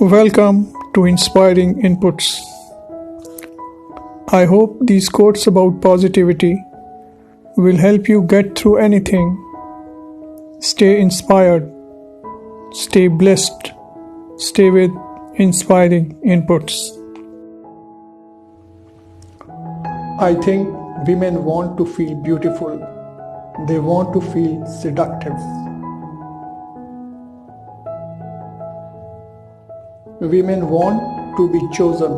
Welcome to Inspiring Inputs. I hope these quotes about positivity will help you get through anything. Stay inspired, stay blessed, stay with inspiring inputs. I think women want to feel beautiful, they want to feel seductive. Women want to be chosen.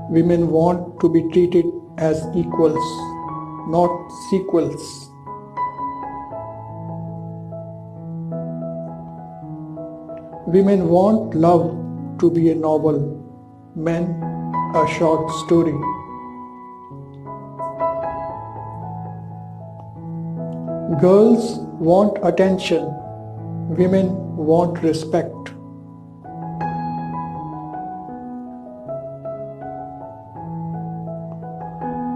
Women want to be treated as equals, not sequels. Women want love to be a novel, men a short story. Girls want attention, women want respect.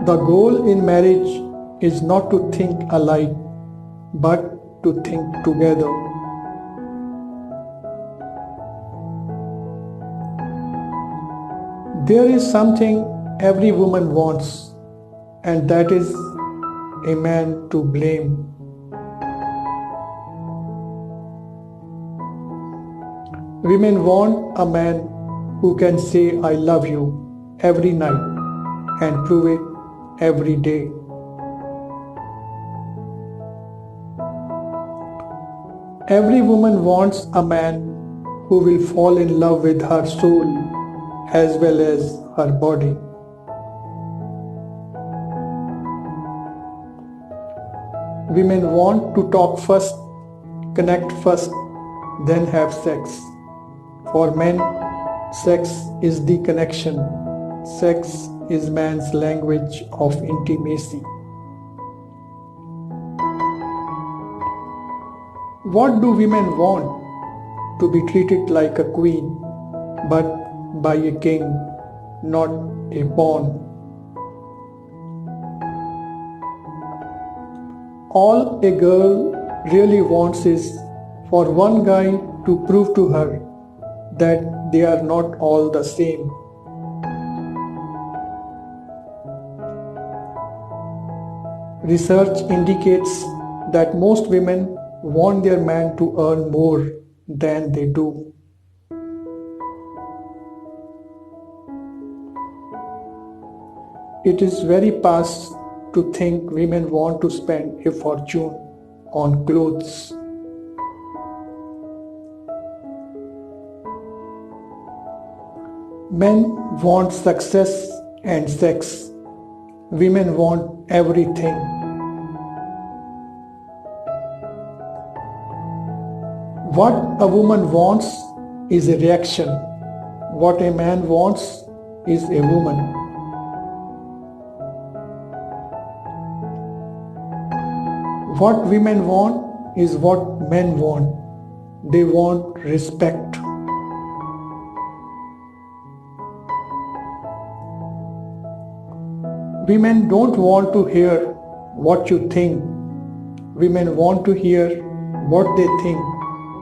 The goal in marriage is not to think alike, but to think together. There is something every woman wants, and that is a man to blame. Women want a man who can say I love you every night and prove it every day. Every woman wants a man who will fall in love with her soul as well as her body. Women want to talk first, connect first, then have sex. For men, sex is the connection. Sex is man's language of intimacy. What do women want? To be treated like a queen, but by a king, not a pawn. All a girl really wants is for one guy to prove to her that they are not all the same. Research indicates that most women want their man to earn more than they do. It is very past to think women want to spend a fortune on clothes. Men want success and sex. Women want everything. What a woman wants is a reaction. What a man wants is a woman. What women want is what men want. They want respect. Women don't want to hear what you think. Women want to hear what they think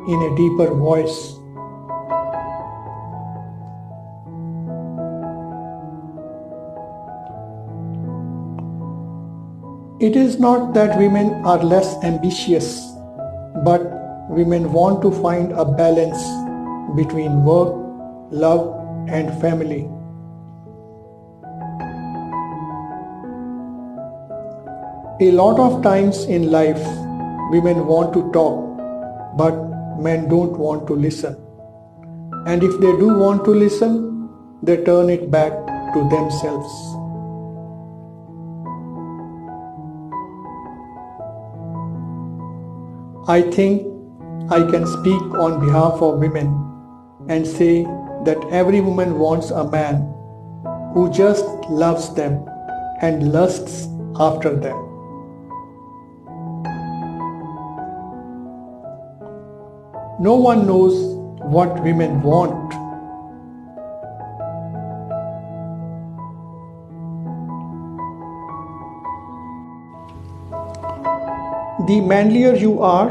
in a deeper voice. It is not that women are less ambitious, but women want to find a balance between work, love, and family. A lot of times in life, women want to talk, but men don't want to listen. And if they do want to listen, they turn it back to themselves. I think I can speak on behalf of women and say that every woman wants a man who just loves them and lusts after them. No one knows what women want. The manlier you are,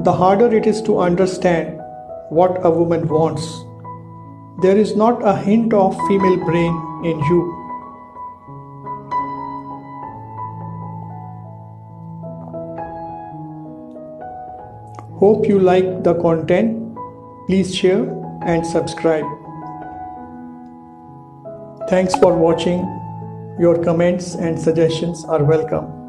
the harder it is to understand what a woman wants. There is not a hint of female brain in you. Hope you like the content. Please share and subscribe. Thanks for watching. Your comments and suggestions are welcome.